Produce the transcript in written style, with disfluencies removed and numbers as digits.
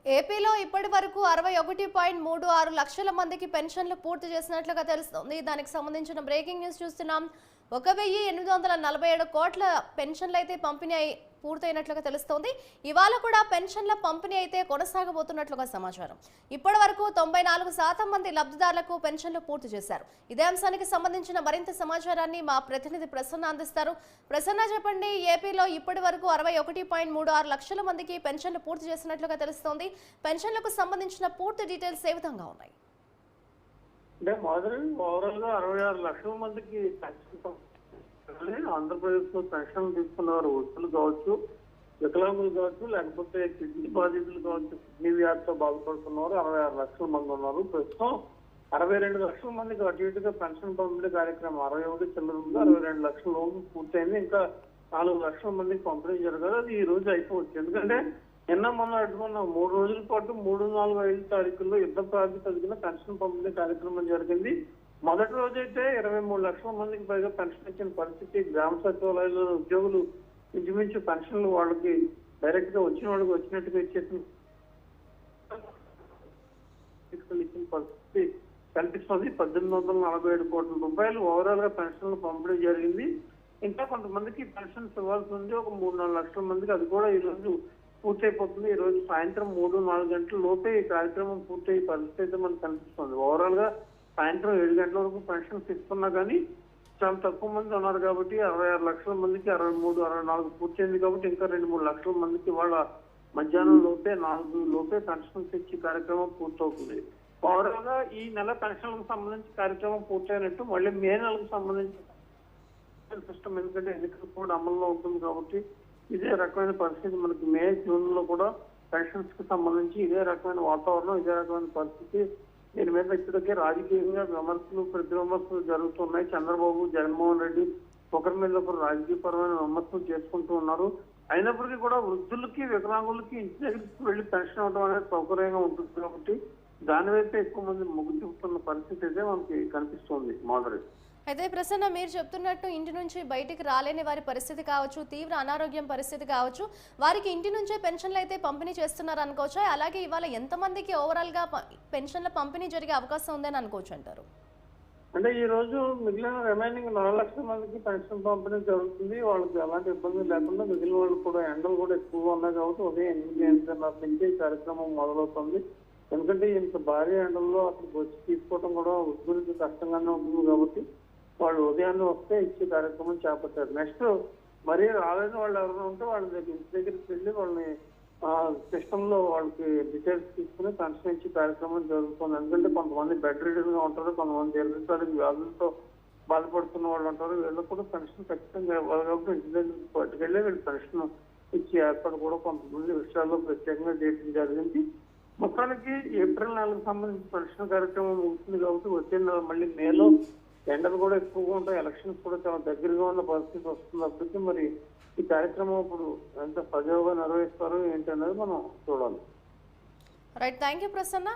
ఏపీలో ఇప్పటి వరకు 61.36 లక్షల మందికి పెన్షన్లు పూర్తి చేసినట్లుగా తెలుస్తోంది. దానికి సంబంధించిన బ్రేకింగ్ న్యూస్ చూస్తున్నాం. 1847 కోట్ల పెన్షన్లు అయితే పంపిణీ పూర్తయినట్లుగా తెలుస్తోంది. ఇవాళ కూడా పెన్షన్ల పంపిణీ అయితే కొనసాగబోతున్నట్లుగా సమాచారం. ఇప్పటి వరకు 94% మంది లబ్ధిదారులకు పెన్షన్లు పూర్తి చేశారు. ఇదే అంశానికి సంబంధించిన మరింత సమాచారాన్ని మా ప్రతినిధి ప్రసన్న అందిస్తారు. ప్రసన్న, చెప్పండి, ఏపీలో ఇప్పటి వరకు 61.36 లక్షల మందికి పెన్షన్లు పూర్తి చేసినట్లుగా తెలుస్తోంది. పెన్షన్లకు సంబంధించిన పూర్తి డీటెయిల్స్ ఏ విధంగా ఉన్నాయి? అంటే ఓవరాల్ గా 66 లక్షల మందికి ఆంధ్రప్రదేశ్ లో పెన్షన్ తీసుకున్నవారు వృద్ధులు కావచ్చు, వికలాంగులు కావచ్చు, లేకపోతే కిడ్నీ బాధితులు కావచ్చు, కిడ్నీ వ్యాధితో బాధపడుతున్నవారు 66 లక్షల మంది ఉన్నారు. ప్రస్తుతం 62 లక్షల మందికి అటు ఇటుగా పెన్షన్ పంపిణీ కార్యక్రమం 61 చిల్లర ఉంది. 62 లక్షల లోపు పూర్తయింది. ఇంకా 4 లక్షల మందికి పంపిణీ జరగాలి. అది ఈ రోజు అయిపోవచ్చు. ఎందుకంటే నిన్న మొన్న అడుగున్న 3 రోజుల పాటు 3, 4, 5 తారీఖుల్లో యుద్ధ ప్రాతిపదికన పెన్షన్ పంపిణీ కార్యక్రమం జరిగింది. మొదటి రోజైతే 23 లక్షల మందికి పైగా పెన్షన్ ఇచ్చిన పరిస్థితి. గ్రామ సచివాలయాల్లో ఉద్యోగులు ఇంచుమించు పెన్షన్లు వాళ్ళకి డైరెక్ట్ గా వచ్చిన వాళ్ళకి వచ్చినట్టుగా ఇచ్చేసిన పరిస్థితి కనిపిస్తుంది. 1847 కోట్ల రూపాయలు ఓవరాల్ గా పెన్షన్లు పంపిణీ జరిగింది. ఇంకా కొంతమందికి పెన్షన్స్ ఇవ్వాల్సి ఉంది. ఒక 3-4 లక్షల మందికి అది కూడా ఈ రోజు పూర్తయిపోతుంది. ఈ రోజు సాయంత్రం 3-4 గంటల లోపే ఈ కార్యక్రమం పూర్తయ్యే పరిస్థితి అయితే మనకు కనిపిస్తుంది. ఓవరాల్ గా సాయంత్రం 7 గంటల వరకు పెన్షన్స్ ఇస్తున్నా కానీ చాలా తక్కువ మంది ఉన్నారు కాబట్టి 66 లక్షల మందికి 63-64 పూర్తయింది కాబట్టి ఇంకా 2-3 లక్షల మందికి వాళ్ళ మధ్యాహ్నం లోపే 4 లోపే పెన్షన్స్ ఇచ్చే కార్యక్రమం పూర్తవుతుంది. ఓవరాల్ గా ఈ నెల పెన్షన్లకు సంబంధించి కార్యక్రమం పూర్తయినట్టు మళ్ళీ మే నెలకు సంబంధించి సిస్టమ్, ఎందుకంటే ఎన్నికల కూడా అమల్లో ఉంటుంది కాబట్టి ఇదే రకమైన పరిస్థితి మనకి మే, జూన్ లో కూడా పెన్షన్స్ కి సంబంధించి ఇదే రకమైన వాతావరణం, ఇదే రకమైన పరిస్థితి. దీని మీద ఇప్పటికే రాజకీయంగా విమర్శలు, ప్రతి విమర్శలు జరుగుతున్నాయి. చంద్రబాబు, జగన్మోహన్ రెడ్డి ఒకరి మీద ఒకరు రాజకీయపరమైన విమర్శలు చేసుకుంటూ ఉన్నారు. అయినప్పటికీ కూడా వృద్ధులకి, వికలాంగులకి ఇంటి దగ్గరికి వెళ్లి పెన్షన్ ఇవ్వడం అనేది సౌకర్యంగా ఉంటుంది కాబట్టి దాని వైపు ఎక్కువ మంది మొగ్గు చూపుతున్న పరిస్థితి అయితే మనకి కనిపిస్తుంది. మోదరేట్ అయితే ప్రసన్న, మీరు చెప్తున్నట్టు ఇంటి నుంచి బయటికి రాలేని వారి పరిస్థితి కావచ్చు, తీవ్ర అనారోగ్యం పరిస్థితి కావచ్చు, వారికి ఇంటి నుంచే పెన్షన్లు అయితే పంపిణీ చేస్తున్నారు అనుకోవచ్చా? అలాగే ఇవాళ ఎంతమందికి ఓవరాల్గా పెన్షన్ల పంపిణీ జరిగే అవకాశం ఉందని అనుకోవచ్చు అంటారు? అంటే ఈ రోజు మిగిలిన రిమైనింగ్ 4 లక్షల మందికి పెన్షన్ పంపిణీ జరుగుతుంది. వాళ్ళకి ఎలాంటి ఇబ్బంది లేకుండా మిగిలిన వాళ్ళు కూడా ఎండలు కూడా ఎక్కువగా ఉన్నాయి కాబట్టి ఉదయం 8 నుంచి కార్యక్రమం మొదలవుతుంది. ఎందుకంటే ఇంత భారీ ఎండల్లో అక్కడికి వచ్చి తీసుకోవడం కూడా వృద్ధులకి కష్టంగానే ఉంటుంది కాబట్టి వాళ్ళు ఉదయాన్నే వస్తే ఇచ్చే కార్యక్రమం చేపట్టారు. నెక్స్ట్ మరీ రాలేని వాళ్ళు ఎవరైనా ఉంటే వాళ్ళ ఇంటి దగ్గరికి వెళ్ళి వాళ్ళని సిస్టమ్ లో వాళ్ళకి డీటెయిల్స్ తీసుకుని పెన్షన్ ఇచ్చే కార్యక్రమం జరుగుతుంది. ఎందుకంటే కొంతమంది బెడ్ రీడర్ గా ఉంటారు, కొంతమంది దీర్ఘకాలిక వ్యాధులతో బాధపడుతున్న వాళ్ళు ఉంటారు. వీళ్ళకి కూడా పెన్షన్ ఖచ్చితంగా ఇవ్వాలి కాబట్టి ఇంటి దగ్గరికి పట్టుకెళ్ళి వీళ్ళు పెన్షన్ ఇచ్చే ఏర్పాటు కూడా కొంతమంది విషయాల్లో ప్రత్యేకంగా చేయడం జరిగింది. మొత్తానికి ఏప్రిల్ నెలకు సంబంధించి పెన్షన్ కార్యక్రమం ముగుతుంది కాబట్టి వచ్చే మళ్ళీ మేలో ఎండలు కూడా ఎక్కువగా ఉంటాయి, ఎలక్షన్స్ కూడా చాలా దగ్గరగా ఉన్న పరిస్థితి వస్తుంది. అప్పటికి మరి ఈ కార్యక్రమం ఇప్పుడు ఎంత సజావుగా నిర్వహిస్తారో ఏంటి అనేది మనం చూడాలి. Right, thank you Prasanna.